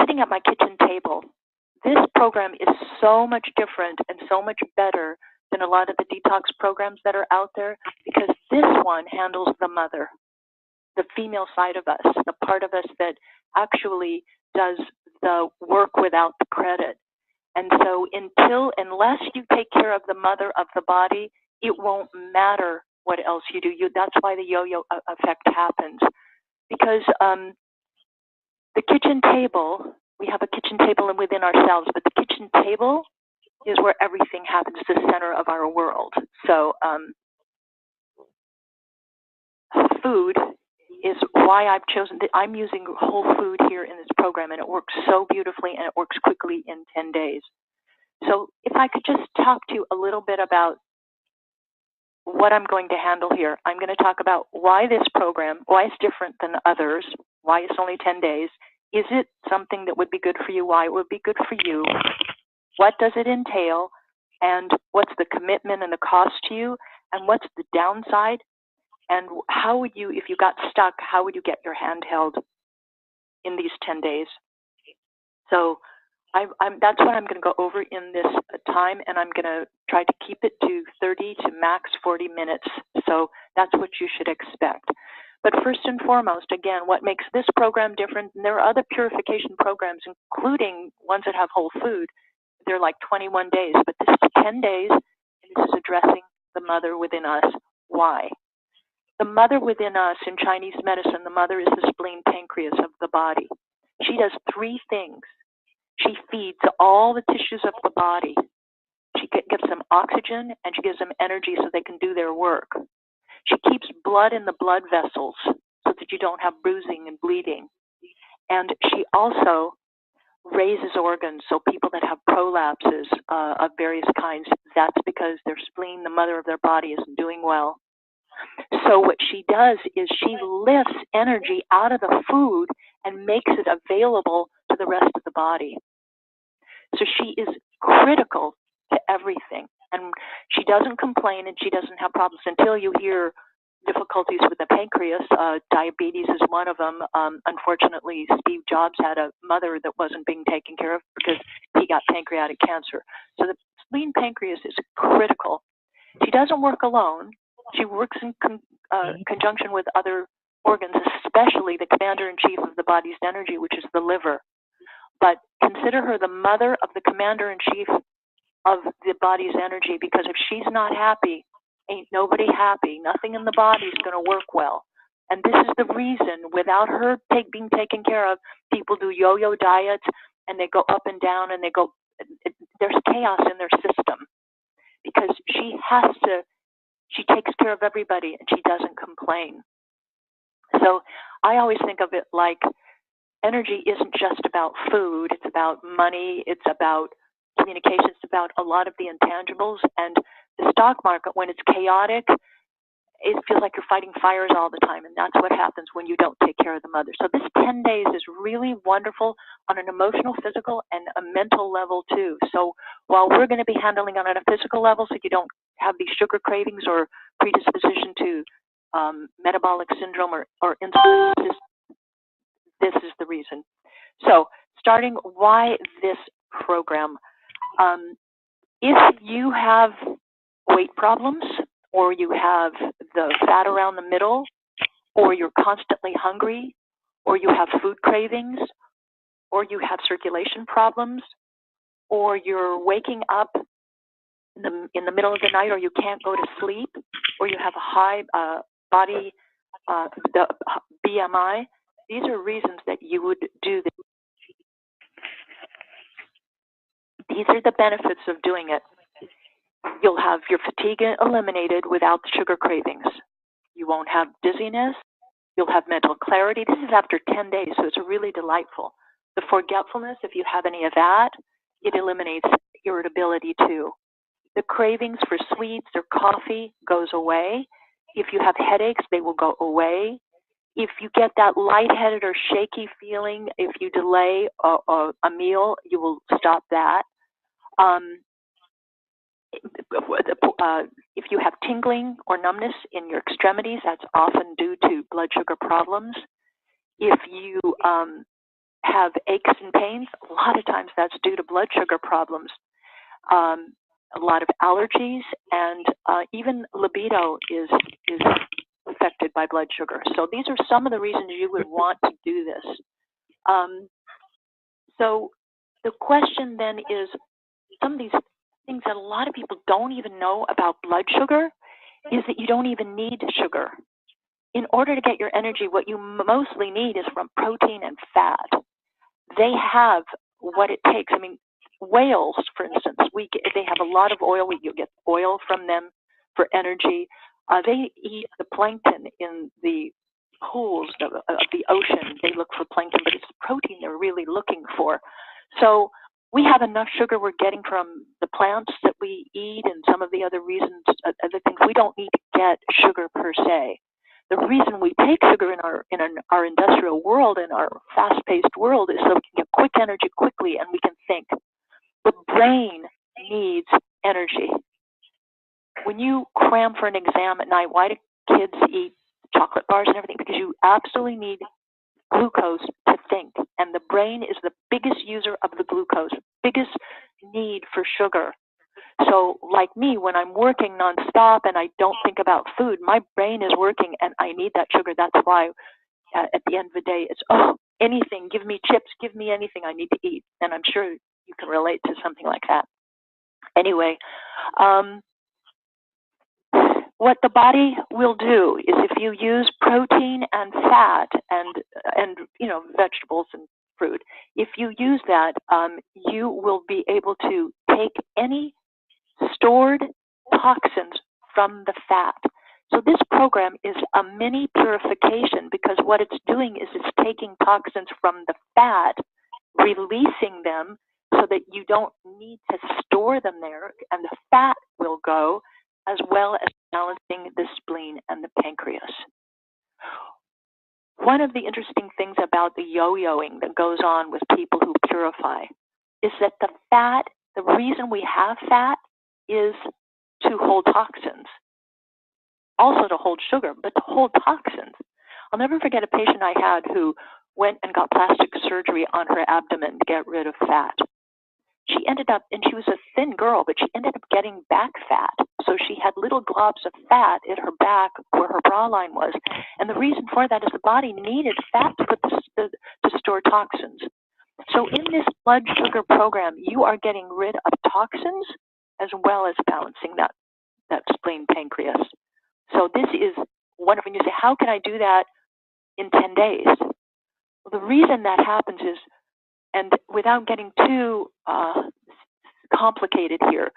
sitting at my kitchen table. This program is so much different and so much better than a lot of the detox programs that are out there, because this one handles the mother, the female side of us, the part of us that actually does the work without the credit. And so unless you take care of the mother of the body, it won't matter what else you do. That's why the yo-yo effect happens. Because the kitchen table, we have a kitchen table within ourselves, but the kitchen table is where everything happens, the center of our world. So food is why I've chosen, I'm using whole food here in this program, and it works so beautifully, and it works quickly in 10 days. So if I could just talk to you a little bit about what I'm going to handle here. I'm going to talk about why this program, why it's different than others, why it's only 10 days. Is it something that would be good for you? Why it would be good for you? What does it entail? And what's the commitment and the cost to you? And what's the downside? And how would you, if you got stuck, how would you get your hand held in these 10 days? So that's what I'm going to go over in this time, and I'm going to try to keep it to 30 to max 40 minutes. So that's what you should expect. But first and foremost, again, what makes this program different, and there are other purification programs, including ones that have whole food. They're like 21 days, but this is 10 days, and this is addressing the mother within us. Why? The mother within us in Chinese medicine, the mother is the spleen-pancreas of the body. She does three things. She feeds all the tissues of the body. She gives them oxygen, and she gives them energy so they can do their work. She keeps blood in the blood vessels so that you don't have bruising and bleeding. And she also raises organs, so people that have prolapses of various kinds, that's because their spleen, the mother of their body, isn't doing well. So what she does is she lifts energy out of the food and makes it available to the rest of the body. So she is critical to everything. And she doesn't complain, and she doesn't have problems until you hear difficulties with the pancreas. Diabetes is one of them. Unfortunately, Steve Jobs had a mother that wasn't being taken care of because he got pancreatic cancer. So the spleen pancreas is critical. She doesn't work alone. She works in conjunction with other organs, especially the commander-in-chief of the body's energy, which is the liver. But consider her the mother of the commander-in-chief of the body's energy, because if she's not happy, ain't nobody happy. Nothing in the body is going to work well. And this is the reason, without her being taken care of, people do yo-yo diets, and they go up and down, and there's chaos in their system, because she takes care of everybody, and she doesn't complain. So I always think of it like energy isn't just about food. It's about money. It's about communication. It's about a lot of the intangibles. And the stock market, when it's chaotic, it feels like you're fighting fires all the time. And that's what happens when you don't take care of the mother. So this 10 days is really wonderful on an emotional, physical, and a mental level too. So while we're going to be handling on a physical level so you don't have these sugar cravings or predisposition to metabolic syndrome or insulin resistance, this is the reason. So starting, why this program? If you have weight problems, or you have the fat around the middle, or you're constantly hungry, or you have food cravings, or you have circulation problems, or you're waking up in the middle of the night, or you can't go to sleep, or you have a high body the BMI, these are reasons that you would do this. These are the benefits of doing it. You'll have your fatigue eliminated without the sugar cravings. You won't have dizziness. You'll have mental clarity. This is after 10 days, so it's really delightful. The forgetfulness, if you have any of that, it eliminates irritability too. The cravings for sweets or coffee goes away. If you have headaches, they will go away. If you get that lightheaded or shaky feeling, if you delay a meal, you will stop that. If you have tingling or numbness in your extremities, that's often due to blood sugar problems. If you have aches and pains, a lot of times that's due to blood sugar problems. A lot of allergies, and even libido is affected by blood sugar. So these are some of the reasons you would want to do this. So the question then is, some of these things that a lot of people don't even know about blood sugar is that you don't even need sugar. In order to get your energy, what you mostly need is from protein and fat. They have what it takes. I mean, whales, for instance, they have a lot of oil. You get oil from them for energy. They eat the plankton in the pools of the ocean. They look for plankton, but it's the protein they're really looking for. So we have enough sugar we're getting from the plants that we eat and some of the other reasons, other things. We don't need to get sugar per se. The reason we take sugar in our industrial world, in our fast-paced world, is so we can get quick energy quickly and we can think. The brain needs energy. When you cram for an exam at night, why do kids eat chocolate bars and everything? Because you absolutely need glucose to think. And the brain is the biggest user of the glucose, biggest need for sugar. So like me, when I'm working nonstop and I don't think about food, my brain is working and I need that sugar. That's why at the end of the day, it's, oh, anything, give me chips, give me anything I need to eat. And I'm sure you can relate to something like that. Anyway, what the body will do is, if you use protein and fat and vegetables and fruit, if you use that, you will be able to take any stored toxins from the fat. So this program is a mini purification, because what it's doing is it's taking toxins from the fat, releasing them so that you don't need to store them there, and the fat will go, as well as balancing the spleen and the pancreas. One of the interesting things about the yo-yoing that goes on with people who purify is that the fat, the reason we have fat is to hold toxins, also to hold sugar, but to hold toxins. I'll never forget a patient I had who went and got plastic surgery on her abdomen to get rid of fat. She ended up, and she was a thin girl, but she ended up getting back fat. So she had little globs of fat in her back where her bra line was. And the reason for that is the body needed fat to store toxins. So in this blood sugar program, you are getting rid of toxins as well as balancing that spleen pancreas. So this is wonderful. And you say, how can I do that in 10 days? Well, the reason that happens is, and without getting too complicated here,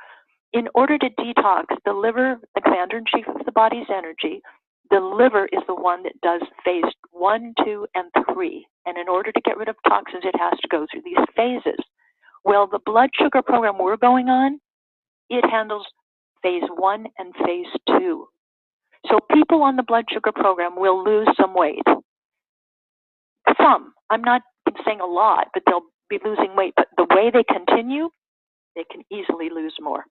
in order to detox the liver, the commander-in-chief of the body's energy, the liver is the one that does phase 1, 2, and 3. And in order to get rid of toxins, it has to go through these phases. Well, the blood sugar program we're going on, it handles phase 1 and phase 2. So people on the blood sugar program will lose some weight. Some. I'm not saying a lot, but they'll be losing weight. But the way they continue, they can easily lose more.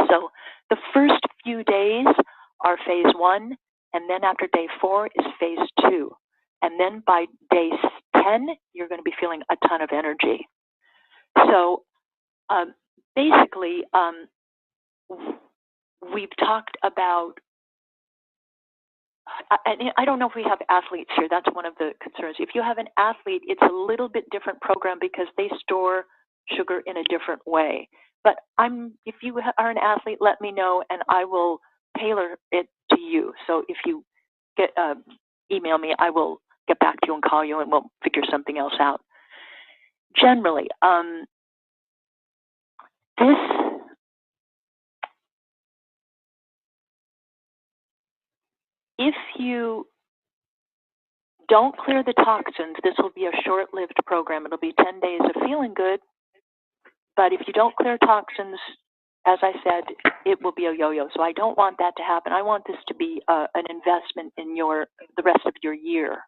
So the first few days are phase 1, and then after day 4 is phase 2. And then by day 10, you're going to be feeling a ton of energy. So basically, we've talked about, I don't know if we have athletes here. That's one of the concerns. If you have an athlete, it's a little bit different program because they store sugar in a different way. But if you are an athlete, let me know, and I will tailor it to you. So if you email me, I will get back to you and call you, and we'll figure something else out. Generally, if you don't clear the toxins, this will be a short-lived program. It'll be 10 days of feeling good. But if you don't clear toxins, as I said, it will be a yo-yo. So I don't want that to happen. I want this to be an investment in the rest of your year.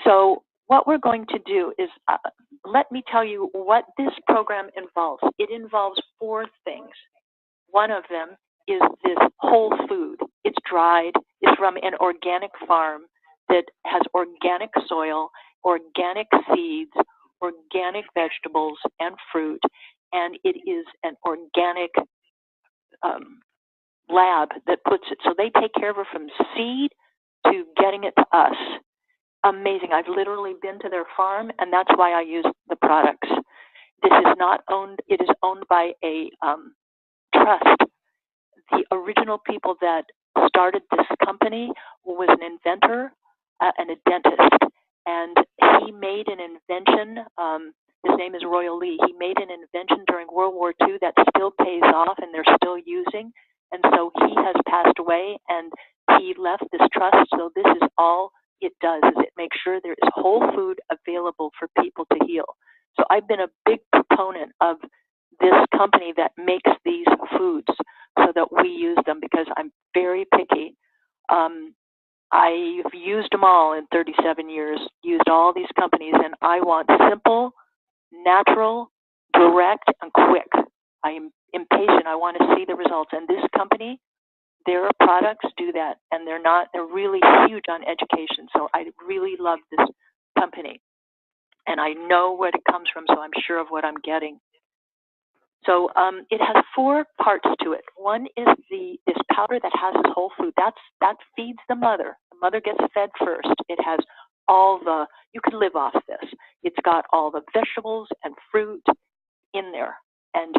So what we're going to do is, let me tell you what this program involves. It involves 4 things. One of them is this whole food. It's dried. It's from an organic farm that has organic soil, organic seeds, organic vegetables and fruit, and it is an organic lab that puts it. So they take care of it from seed to getting it to us. Amazing. I've literally been to their farm, and that's why I use the products. This is not owned, it is owned by a trust. The original people that started this company was an inventor and a dentist, and he made an invention. His name is Royal Lee. He made an invention during World War II that still pays off, and they're still using. And so he has passed away, and he left this trust. So this is all it does, is it makes sure there is whole food available for people to heal. So I've been a big proponent of this company that makes these foods so that we use them, because I'm very picky. I've used them all in 37 years, used all these companies, and I want simple, natural, direct, and quick. I am impatient. I want to see the results. And this company, their products do that, and they're really huge on education. So I really love this company. And I know where it comes from, so I'm sure of what I'm getting. So it has 4 parts to it. One is this powder that has this whole food. That feeds the mother. The mother gets fed first. It has all the, you can live off this. It's got all the vegetables and fruit in there, and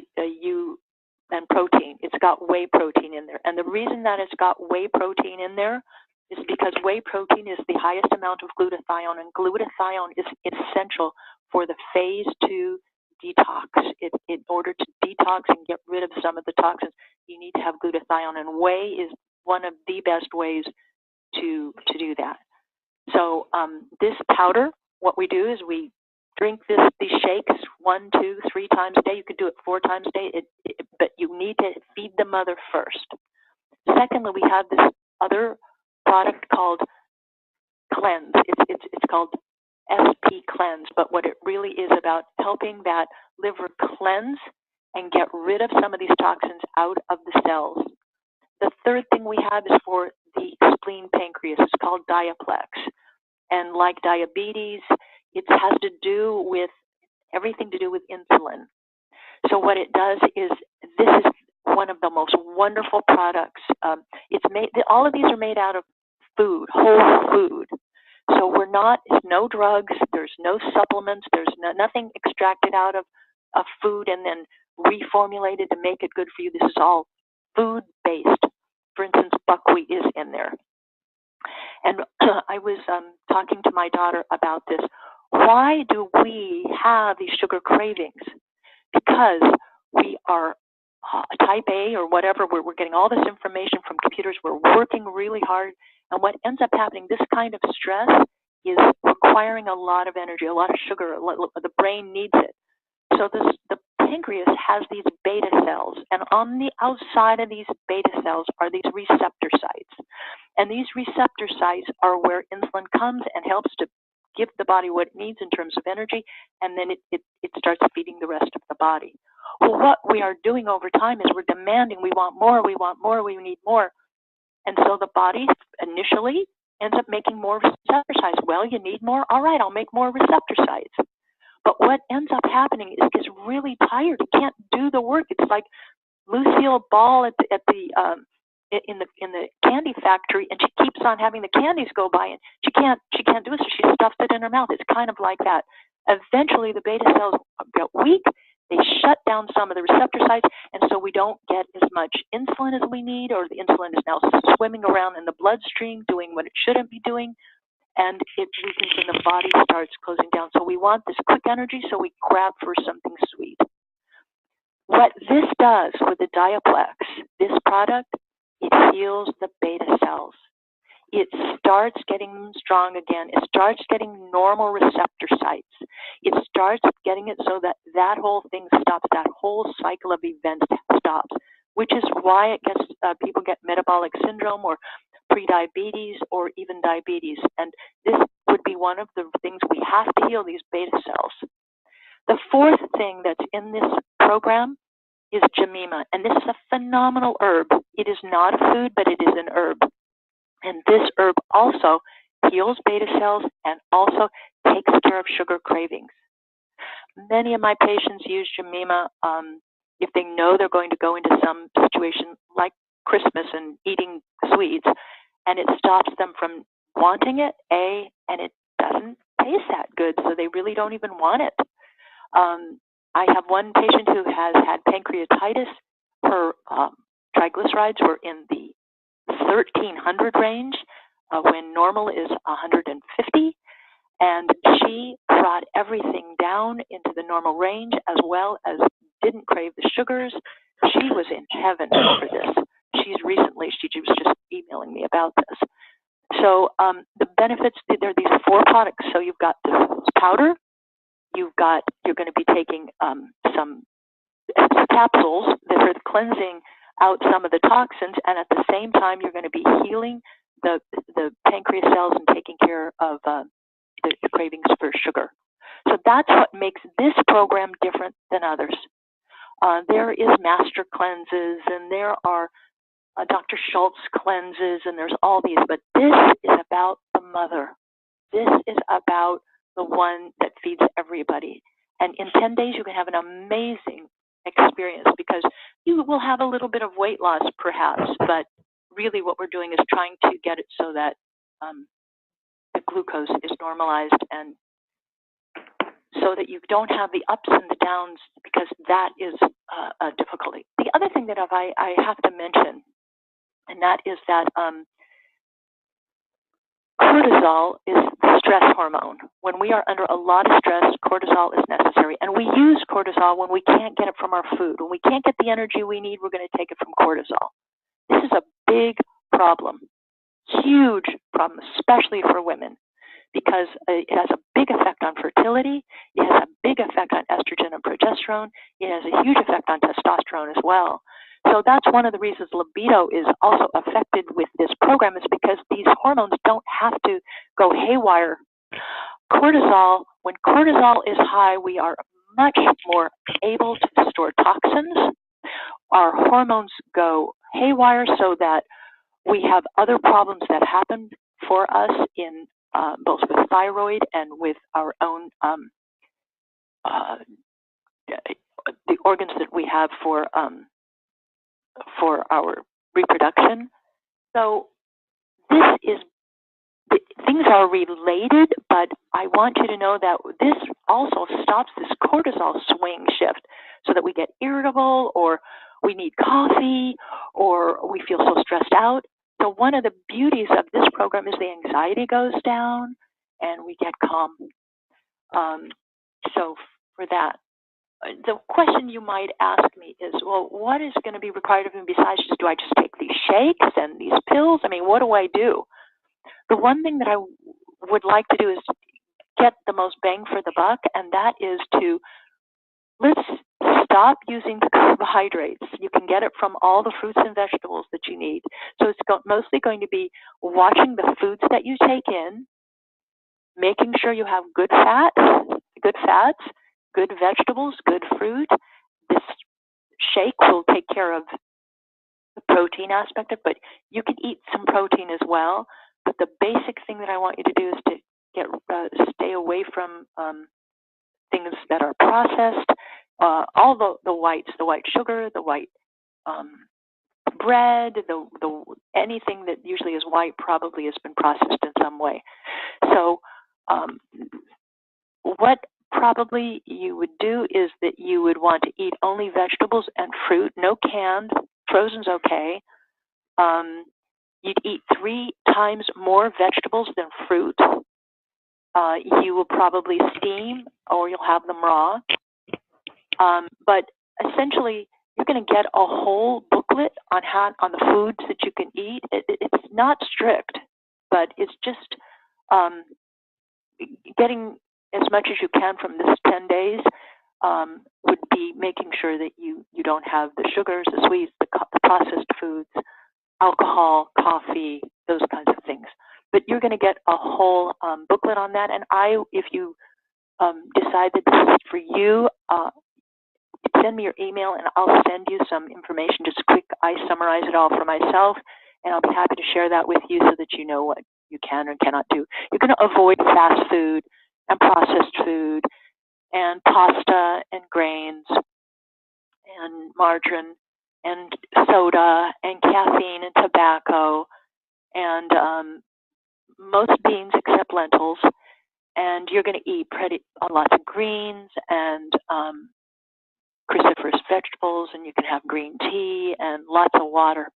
and protein. It's got whey protein in there. And the reason that it's got whey protein in there is because whey protein is the highest amount of glutathione, and glutathione is essential for the phase 2 detox. In order to detox and get rid of some of the toxins, you need to have glutathione, and whey is one of the best ways to do that. So this powder, what we do is we drink these shakes 1, 2, 3 times a day. You could do it 4 times a day, but you need to feed the mother first. Secondly, we have this other product called Cleanse. It's called SP Cleanse, but what it really is about helping that liver cleanse and get rid of some of these toxins out of the cells. The third thing we have is for the spleen-pancreas. It's called Diaplex. And like diabetes, it has to do with everything to do with insulin. So what it does is, this is one of the most wonderful products. All of these are made out of food, whole food. So it's no drugs, there's no supplements, there's nothing extracted out of food and then reformulated to make it good for you. This is all food-based. For instance, buckwheat is in there. And I was talking to my daughter about this. Why do we have these sugar cravings? Because we are type A or whatever. We're getting all this information from computers. We're working really hard. And what ends up happening, this kind of stress is requiring a lot of energy, a lot of sugar. The brain needs it. So the pancreas has these beta cells, and on the outside of these beta cells are these receptor sites. And these receptor sites are where insulin comes and helps to give the body what it needs in terms of energy, and then it starts feeding the rest of the body. Well, what we are doing over time is we're demanding, we want more, we need more. And so the body initially ends up making more receptor sites. Well, you need more? All right, I'll make more receptor sites. But what ends up happening is it gets really tired. It can't do the work. It's like Lucille Ball in the candy factory, and she keeps on having the candies go by, and she can't do it, so she stuffs it in her mouth. It's kind of like that. Eventually, the beta cells get weak. They shut down some of the receptor sites, and so we don't get as much insulin as we need, or the insulin is now swimming around in the bloodstream doing what it shouldn't be doing, and it weakens and the body starts closing down. So we want this quick energy, so we grab for something sweet. What this does with the Diaplex, this product, it heals the beta cells. It starts getting strong again. It starts getting normal receptor sites. It starts getting it so that that whole thing stops, that whole cycle of events stops, which is why it gets people get metabolic syndrome or prediabetes or even diabetes. And this would be one of the things we have to heal, these beta cells. The fourth thing that's in this program is Jemima, and this is a phenomenal herb. It is not a food, but it is an herb. And this herb also heals beta cells and also takes care of sugar cravings. Many of my patients use Jemima if they know they're going to go into some situation like Christmas and eating sweets, and it stops them from wanting it, and it doesn't taste that good, so they really don't even want it. I have one patient who has had pancreatitis. Her triglycerides were in the 1,300 range when normal is 150, and she brought everything down into the normal range as well as didn't crave the sugars. She was in heaven for this. She was just emailing me about this. So the benefits, there are these 4 products. So you've got this powder, you're going to be taking some capsules that are cleansing out some of the toxins, and at the same time you're going to be healing the pancreas cells and taking care of the cravings for sugar. So that's what makes this program different than others. There is master cleanses, and there are Dr. Schultz cleanses, and there's all these, but this is about the mother. This is about the one that feeds everybody. And in 10 days, you can have an amazing experience because you will have a little bit of weight loss, perhaps, but really what we're doing is trying to get it so that the glucose is normalized, and so that you don't have the ups and the downs, because that is a difficulty. The other thing that I have to mention, and that is that cortisol is the stress hormone. When we are under a lot of stress, cortisol is necessary. And we use cortisol when we can't get it from our food. When we can't get the energy we need, we're going to take it from cortisol. This is a big problem, huge problem, especially for women, because it has a big effect on fertility. It has a big effect on estrogen and progesterone. It has a huge effect on testosterone as well. So that's one of the reasons libido is also affected with this program, is because these hormones don't have to go haywire. Cortisol, when cortisol is high, we are much more able to store toxins. Our hormones go haywire so that we have other problems that happen for us in both with thyroid and with our own the organs that we have for our reproduction. So things are related, but I want you to know that this also stops this cortisol swing shift, so that we get irritable, or we need coffee, or we feel so stressed out. So one of the beauties of this program is the anxiety goes down and we get calm. So for that, the question you might ask me is, well, what is going to be required of me besides do I just take these shakes and these pills? I mean, what do I do? The one thing that I would like to do is get the most bang for the buck, and that is let's stop using the carbohydrates. You can get it from all the fruits and vegetables that you need. So it's mostly going to be watching the foods that you take in, making sure you have good fats, good vegetables, good fruit. This shake will take care of the protein aspect of it, but you can eat some protein as well. But the basic thing that I want you to do is to stay away from things that are processed, all the whites, the white sugar, the white bread, anything that usually is white probably has been processed in some way. So what probably you would do is that you would want to eat only vegetables and fruit, no canned, frozen's okay. You'd eat 3 times more vegetables than fruit. You will probably steam, or you'll have them raw. But essentially, you're going to get a whole booklet on the foods that you can eat. It's not strict, but it's just getting as much as you can from this 10 days would be making sure that you don't have the sugars, the sweets, the processed foods, alcohol, coffee, those kinds of things. But you're going to get a whole booklet on that. And if you decide that this is for you, send me your email and I'll send you some information. Just quick, I summarize it all for myself, and I'll be happy to share that with you so that you know what you can and cannot do. You're going to avoid fast food. and processed food and pasta and grains and margarine and soda and caffeine and tobacco and most beans except lentils. And you're going to eat lots of greens and cruciferous vegetables, and you can have green tea and lots of water.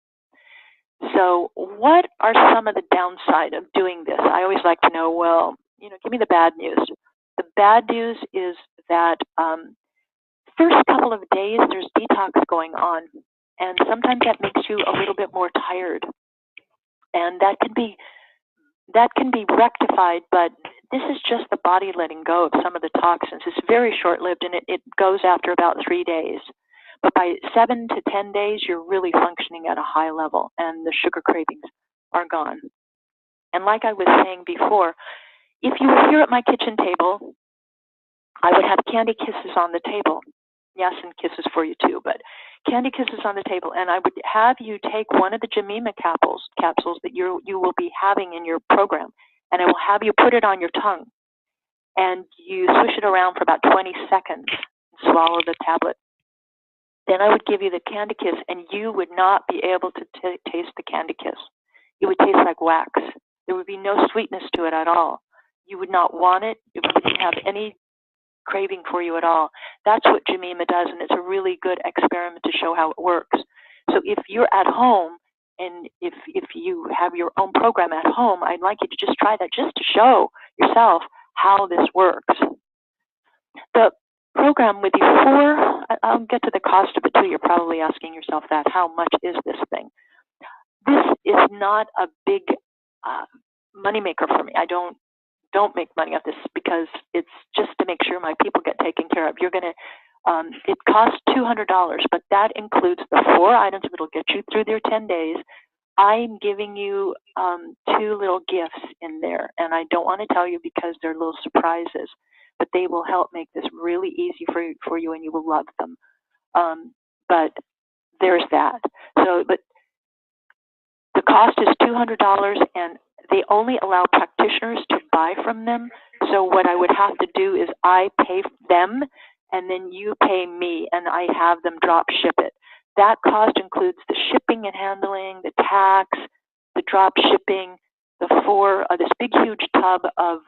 So what are some of the downside of doing this? I always like to know, well, give me the bad news. The bad news is that first couple of days there's detox going on, and sometimes that makes you a little bit more tired. And that can be rectified, but this is just the body letting go of some of the toxins. It's very short-lived, and it goes after about 3 days. But by 7 to 10 days, you're really functioning at a high level, and the sugar cravings are gone. And like I was saying before, if you were here at my kitchen table, I would have candy kisses on the table. Yes, and kisses for you too, but candy kisses on the table. And I would have you take one of the Jemima capsules that you will be having in your program, and I will have you put it on your tongue. And you swish it around for about 20 seconds and swallow the tablet. Then I would give you the candy kiss, and you would not be able to taste the candy kiss. It would taste like wax. There would be no sweetness to it at all. You would not want it. It wouldn't have any craving for you at all. That's what Jemima does, and it's a really good experiment to show how it works. So if you're at home, and if you have your own program at home, I'd like you to just try that just to show yourself how this works. The program with you I'll get to the cost of it too. You're probably asking yourself that. How much is this thing? This is not a big moneymaker for me. I don't make money off this because it's just to make sure my people get taken care of. You're going to, it costs $200, but that includes the 4 items that'll get you through their 10 days. I'm giving you 2 little gifts in there, and I don't want to tell you because they're little surprises, but they will help make this really easy for you, and you will love them. But there's that. So, but the cost is $200, and they only allow practitioners to buy from them. So what I would have to do is I pay them, and then you pay me, and I have them drop ship it. That cost includes the shipping and handling, the tax, the drop shipping, this big huge tub of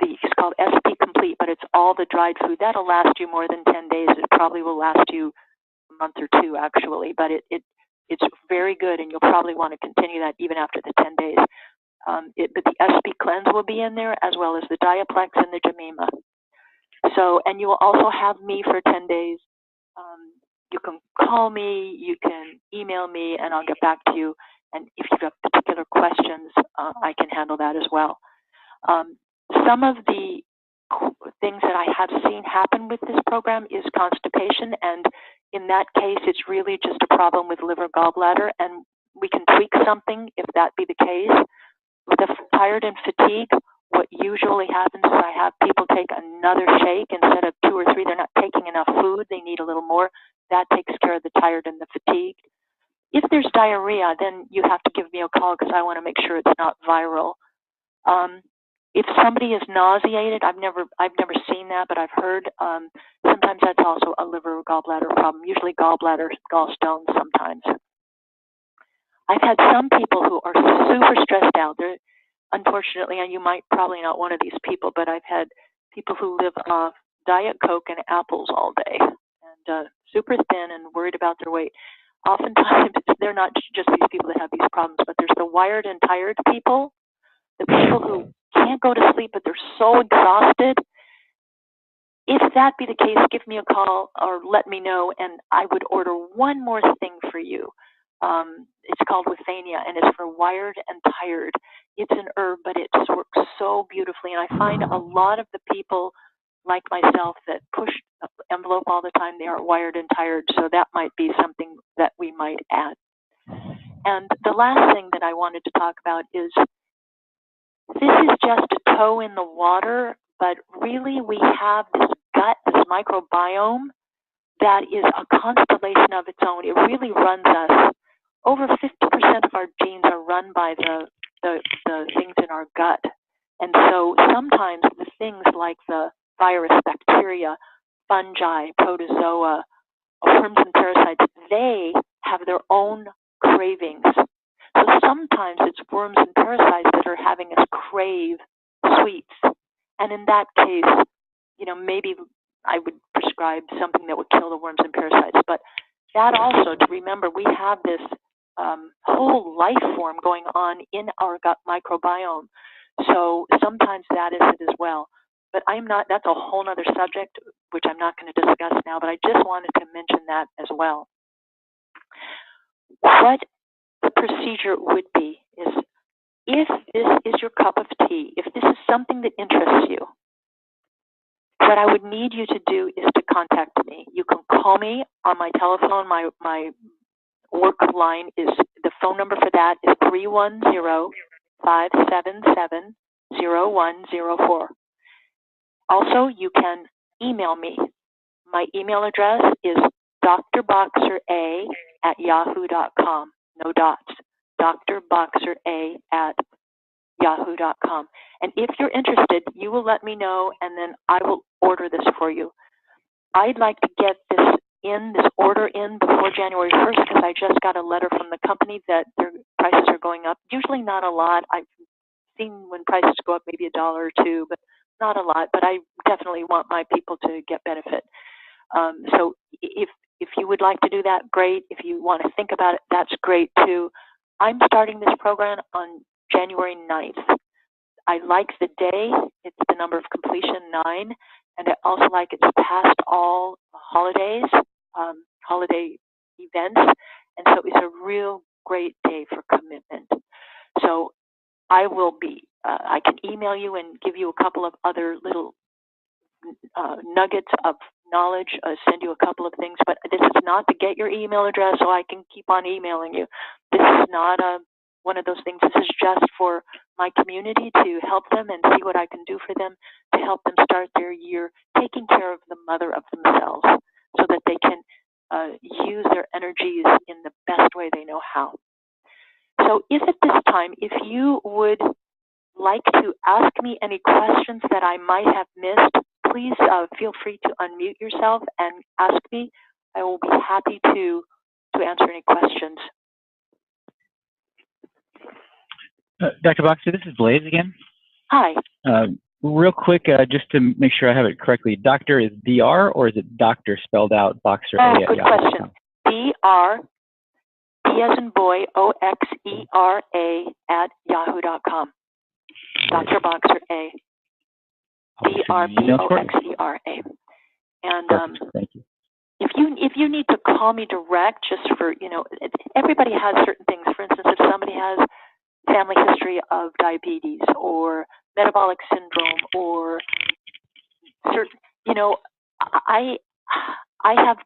it's called SP Complete, but it's all the dried food. That'll last you more than 10 days. It probably will last you a month or 2, actually, but it's very good, and you'll probably want to continue that even after the 10 days. But the SP Cleanse will be in there, as well as the Diaplex and the Jemima. So, and you will also have me for 10 days. You can call me, you can email me, and I'll get back to you. And if you've got particular questions, I can handle that as well. Some of the things that I have seen happen with this program is constipation, and in that case, it's really just a problem with liver gallbladder, and we can tweak something if that be the case. With the tired and fatigue, what usually happens is I have people take another shake instead of 2 or 3. They're not taking enough food. They need a little more. That takes care of the tired and the fatigue. If there's diarrhea, then you have to give me a call because I want to make sure it's not viral. If somebody is nauseated, I've never seen that, but I've heard sometimes that's also a liver or gallbladder problem, usually gallstones sometimes. I've had some people who are super stressed out. They're, unfortunately, and you might probably not one of these people, but I've had people who live off Diet Coke and apples all day and super thin and worried about their weight. Oftentimes, they're not just these people that have these problems, but there's the wired and tired people, the people who can't go to sleep, but they're so exhausted. If that be the case, give me a call or let me know, and I would order one more thing for you. It's called Withania, and it's for wired and tired. It's an herb, but it just works so beautifully, and I find a lot of the people like myself that push the envelope all the time, they are wired and tired, so that might be something that we might add. And the last thing that I wanted to talk about is this is just a toe in the water, but really we have this gut, this microbiome that is a constellation of its own. It really runs us. Over 50% of our genes are run by the things in our gut. And so sometimes the things like the virus, bacteria, fungi, protozoa, worms and parasites, they have their own cravings. So sometimes it's worms and parasites that are having us crave sweets. And in that case, maybe I would prescribe something that would kill the worms and parasites. But that also, to remember, we have this whole life form going on in our gut microbiome. So sometimes that is it as well. But that's a whole other subject, which I'm not going to discuss now, but I just wanted to mention that as well. What the procedure would be is, if this is your cup of tea, if this is something that interests you, what I would need you to do is to contact me. You can call me on my telephone. My work line is, the phone number for that is 310-577-0104. Also, you can email me. My email address is drboxera@yahoo.com. No dots. drboxera@yahoo.com. And if you're interested, you will let me know, and then I will order this for you. I'd like to get this order in before January 1st, because I just got a letter from the company that their prices are going up. Usually not a lot. I've seen when prices go up maybe $1 or $2, but not a lot. But I definitely want my people to get benefit. So if you would like to do that, great. If you want to think about it, that's great too. I'm starting this program on January 9th. I like the day. It's the number of completion, 9. And I also like it's past all holidays, holiday events. And so it's a real great day for commitment. So I will be, I can email you and give you a couple of other little nuggets of knowledge, send you a couple of things, but this is not to get your email address so I can keep on emailing you. This is not one of those things. This is just for my community, to help them and see what I can do for them, to help them start their year taking care of the mother of themselves, so that they can use their energies in the best way they know how. So if at this time, if you would like to ask me any questions that I might have missed, please feel free to unmute yourself and ask me. I will be happy to answer any questions. Dr. Boxer, this is Blaze again. Hi. Real quick, just to make sure I have it correctly, doctor is DR, or is it doctor spelled out, Boxer? Good question. DR, B as in boy, OXERA @yahoo.com. Dr. Boxer A. DRBOXERA. And thank you. If you need to call me direct, just for, everybody has certain things. For instance, if somebody has family history of diabetes or metabolic syndrome, or certain, I have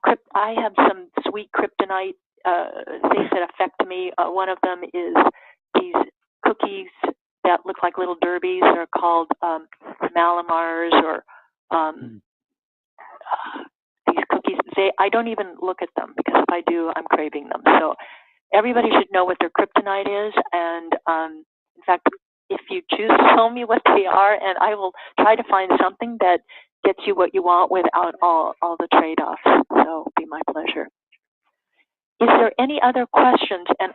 some sweet kryptonite things that affect me. One of them is these cookies that look like little derbies. They're called Malamars, or these cookies. I don't even look at them, because if I do, I'm craving them. So everybody should know what their kryptonite is. And in fact, if you choose to tell me what they are, and I will try to find something that gets you what you want without all the trade-offs. So it'll be my pleasure. Is there any other questions? And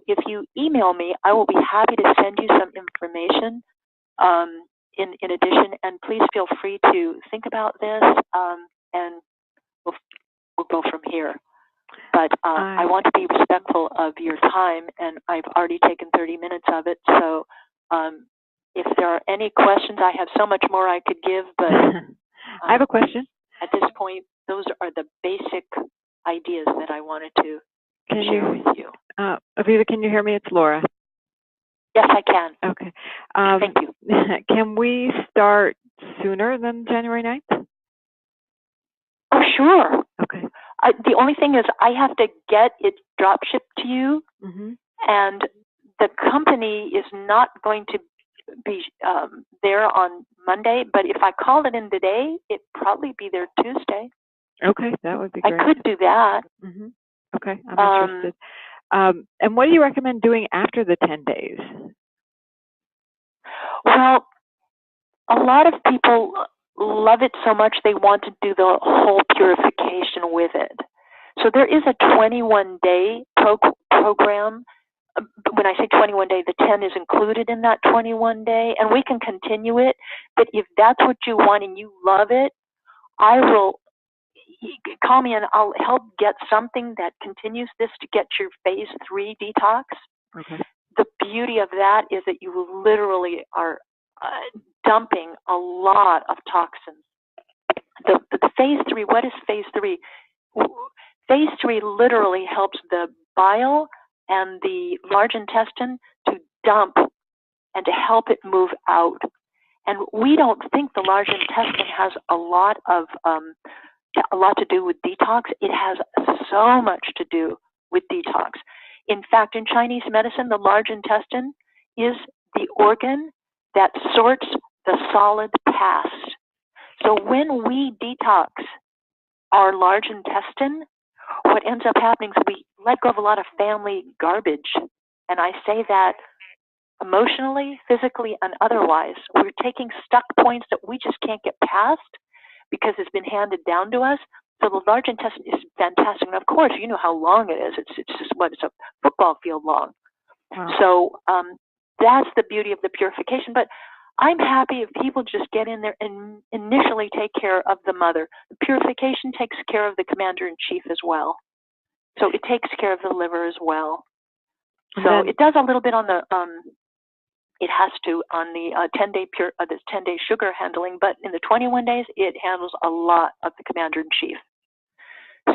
if you email me, I will be happy to send you some information in addition. And please feel free to think about this, and we'll go from here. But I want to be respectful of your time, and I've already taken 30 minutes of it. So if there are any questions, I have so much more I could give, but I have a question. At this point, those are the basic ideas that I wanted to share with you. Aviva, can you hear me? It's Laura. Yes, I can. Okay. Thank you. Can we start sooner than January 9th? Oh, sure. Okay. The only thing is I have to get it drop shipped to you, and the company is not going to be there on Monday, but if I call it in today, it'd probably be there Tuesday. Okay, that would be great. I could do that. Okay, I'm interested. And what do you recommend doing after the 10 days? Well, a lot of people love it so much they want to do the whole purification with it. So there is a 21-day program. When I say 21 day, the 10 is included in that 21 day, and we can continue it. But if that's what you want and you love it, I will call me and I'll help get something that continues this to get your phase 3 detox. Okay. The beauty of that is that you literally are dumping a lot of toxins. The phase 3, what is phase 3? Phase 3 literally helps the bile and the large intestine to dump and to help it move out. And we don't think the large intestine has a lot to do with detox. It has so much to do with detox. In fact, in Chinese medicine, the large intestine is the organ that sorts the solid past. So when we detox our large intestine, what ends up happening is we let go of a lot of family garbage. And I say that emotionally, physically, and otherwise. We're taking stuck points that we just can't get past because it's been handed down to us. So the large intestine is fantastic. And of course, you know how long it is. It's just it's a football field long. Wow. So that's the beauty of the purification. But I'm happy if people just get in there and initially take care of the mother. The purification takes care of the commander-in-chief as well. So it takes care of the liver as well. So it does a little bit on the it has to on the 10-day this 10-day sugar handling, but in the 21 days it handles a lot of the commander-in-chief.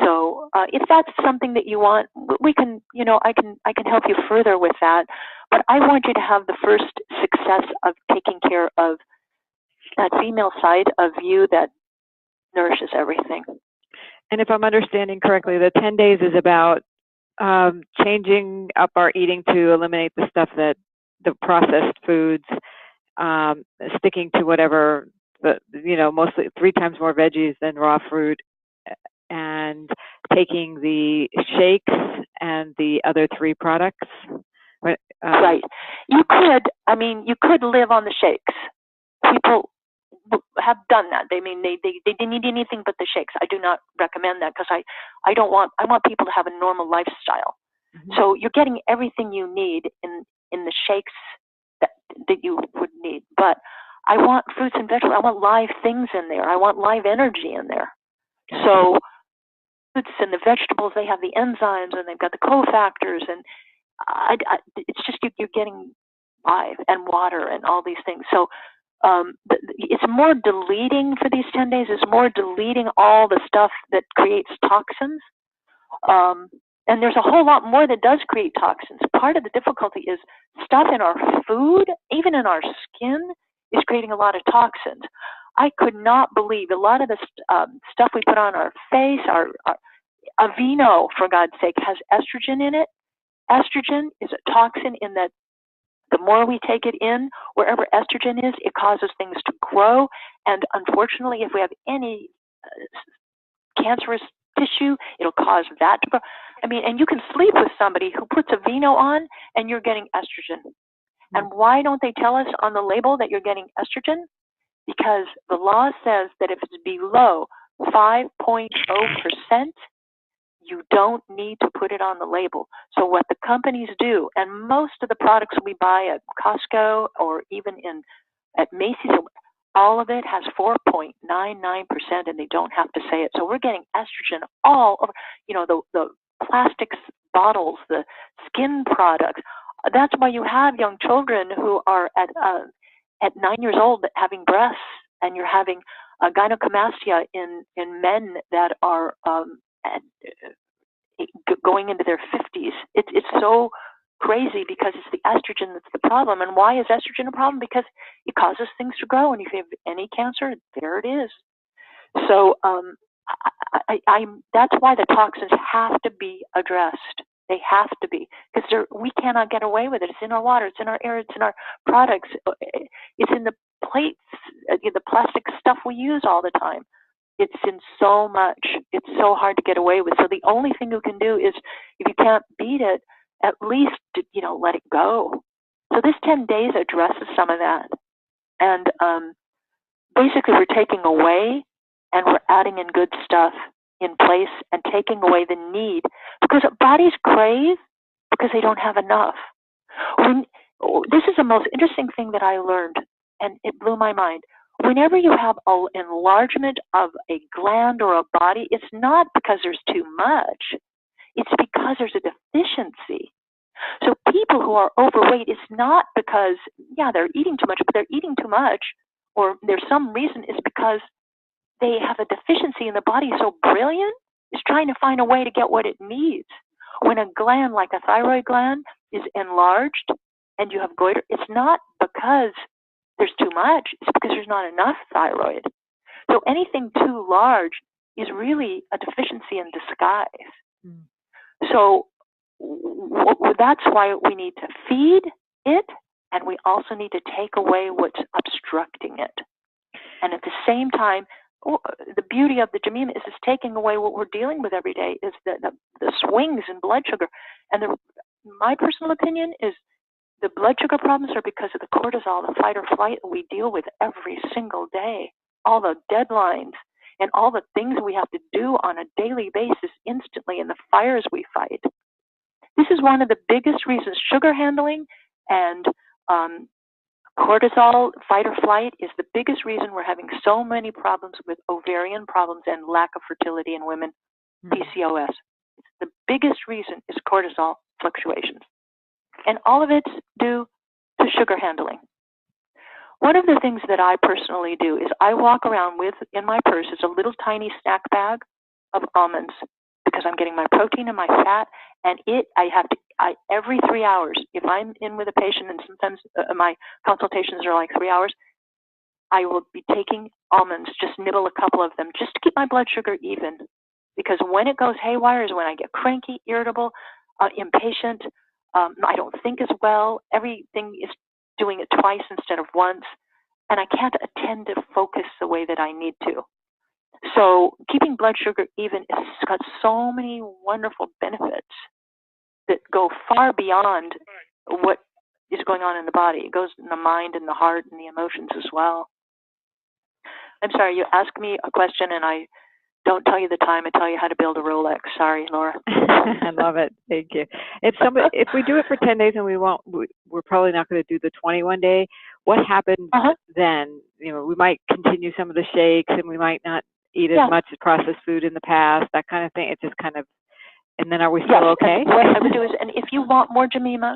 So if that's something that you want, we can, I can help you further with that. But I want you to have the first success of taking care of that female side of you that nourishes everything. And if I'm understanding correctly, the 10 days is about changing up our eating to eliminate the stuff that the processed foods, sticking to whatever, mostly 3 times more veggies than raw fruit, and taking the shakes and the other 3 products. Right. You could live on the shakes. People have done that. They didn't eat anything but the shakes. I do not recommend that because I want people to have a normal lifestyle. Mm-hmm. So you're getting everything you need in the shakes that you would need. But I want fruits and vegetables. I want live things in there. I want live energy in there. So fruits and the vegetables, they have the enzymes and they've got the cofactors, and it's just you're getting live and water and all these things. So it's more deleting for these 10 days. It's more deleting all the stuff that creates toxins. And there's a whole lot more that does create toxins. Part of the difficulty is stuff in our food, even in our skin, is creating a lot of toxins. I could not believe a lot of the stuff we put on our face, our Aveeno, for God's sake, has estrogen in it. Estrogen is a toxin in that the more we take it in, wherever estrogen is, it causes things to grow. And unfortunately, if we have any cancerous tissue, it'll cause that to grow. And you can sleep with somebody who puts Aveeno on and you're getting estrogen. And why don't they tell us on the label that you're getting estrogen? Because the law says that if it's below 5.0%, you don't need to put it on the label. So what the companies do, and most of the products we buy at Costco or even at Macy's, all of it has 4.99%, and they don't have to say it. So we're getting estrogen all over, the plastics bottles, the skin products. That's why you have young children who are at 9 years old having breasts, and you're having gynecomastia in men that are going into their 50s. It's so crazy because it's the estrogen that's the problem. And why is estrogen a problem? Because it causes things to grow, and if you have any cancer, there it is. So that's why the toxins have to be addressed. They have to be, because we cannot get away with it. It's in our water, it's in our air, it's in our products, it's in the plates, the plastic stuff we use all the time. It's in so much. It's so hard to get away with. So the only thing you can do is, if you can't beat it, at least let it go. So this 10 days addresses some of that. And basically we're taking away and we're adding in good stuff in place and taking away the need, because bodies crave because they don't have enough. This is the most interesting thing that I learned, and it blew my mind. Whenever you have an enlargement of a gland or a body, it's not because there's too much. It's because there's a deficiency. So people who are overweight, it's not because, yeah, they're eating too much, but they're eating too much, or there's some reason, it's because they have a deficiency in the body. So brilliant is trying to find a way to get what it needs. When a gland like a thyroid gland is enlarged and you have goiter, it's not because there's too much, it's because there's not enough thyroid. So anything too large is really a deficiency in disguise. Mm. So that's why we need to feed it, and we also need to take away what's obstructing it. And at the same time, the beauty of the Jamima is it's taking away what we're dealing with every day, is the swings in blood sugar. And my personal opinion is the blood sugar problems are because of the cortisol, the fight or flight we deal with every single day, all the deadlines and all the things we have to do on a daily basis instantly, and the fires we fight. This is one of the biggest reasons. Sugar handling and cortisol, fight or flight, is the biggest reason we're having so many problems with ovarian problems and lack of fertility in women, PCOS. The biggest reason is cortisol fluctuations. And all of it's due to sugar handling. One of the things that I personally do is I walk around with, in my purse, is a little tiny snack bag of almonds, because I'm getting my protein and my fat, and every 3 hours, if I'm in with a patient, and sometimes my consultations are like 3 hours, I will be taking almonds, just nibble a couple of them, just to keep my blood sugar even. Because when it goes haywire is when I get cranky, irritable, impatient, I don't think as well, everything is doing it twice instead of once, and I can't attend to focus the way that I need to. So keeping blood sugar even has got so many wonderful benefits that go far beyond what is going on in the body. It goes in the mind and the heart and the emotions as well. I'm sorry, you ask me a question and I don't tell you the time. I tell you how to build a Rolex. Sorry, Laura. I love it. Thank you. If we do it for 10 days and we're probably not going to do the 21 day, what happens then? We might continue some of the shakes, and we might not eat as much processed food in the past, that kind of thing. It's just kind of, and then are we still okay? What I would do is, and if you want more Jamima,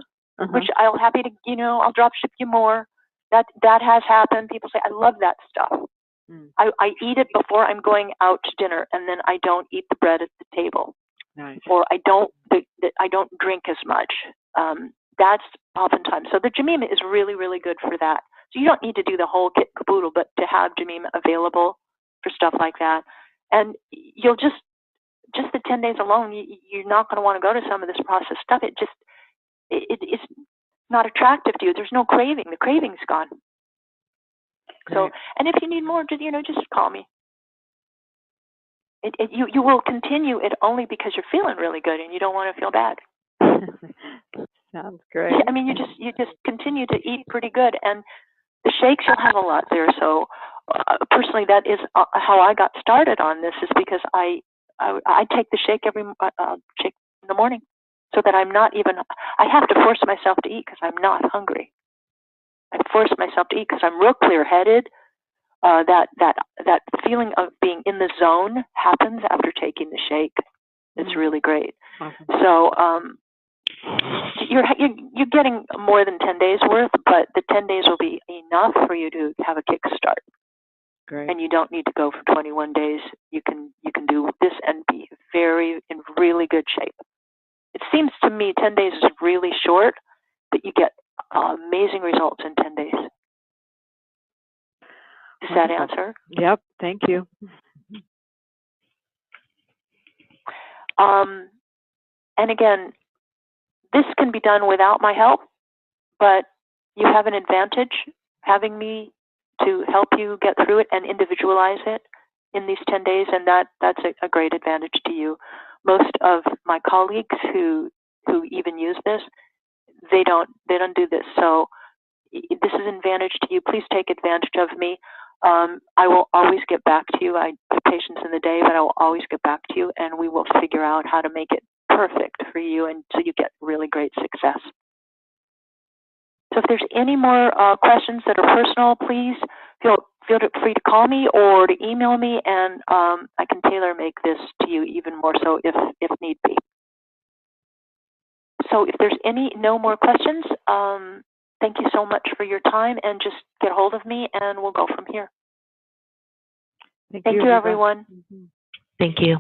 which I'll happy to, I'll drop ship you more. That has happened. People say, I love that stuff. I eat it before I'm going out to dinner, and then I don't eat the bread at the table. Nice. Or I don't drink as much. That's oftentimes. So the Jamima is really, really good for that. So you don't need to do the whole kit caboodle, but to have Jamima available for stuff like that. And you'll just the 10 days alone, you're not going to want to go to some of this processed stuff. It's not attractive to you. There's no craving. The craving's gone. So, and if you need more, just call me. You will continue it only because you're feeling really good and you don't want to feel bad. Sounds great. I mean, you just continue to eat pretty good, and the shakes, you'll have a lot there. So, personally, that is how I got started on this, is because I take the shake every shake in the morning, so that I'm not even. I have to force myself to eat because I'm not hungry. I force myself to eat because I'm real clear-headed. That feeling of being in the zone happens after taking the shake. It's really great. Awesome. So you're getting more than 10 days worth, but the 10 days will be enough for you to have a kickstart. Great. And you don't need to go for 21 days. You can do this and be in really good shape. It seems to me 10 days is really short, but you get amazing results in 10 days. Does that answer? Yep, thank you. And again, this can be done without my help, but you have an advantage having me to help you get through it and individualize it in these 10 days, and that's a great advantage to you. Most of my colleagues who even use this, they don't do this. So this is an advantage to you. Please take advantage of me. I will always get back to you. I have patience in the day, but I will always get back to you, and we will figure out how to make it perfect for you, and so you get really great success. So if there's any more questions that are personal, please feel free to call me or to email me, and I can tailor make this to you even more so if need be. So if there's no more questions, thank you so much for your time, and just get hold of me, and we'll go from here. Thank you, everyone. Thank you.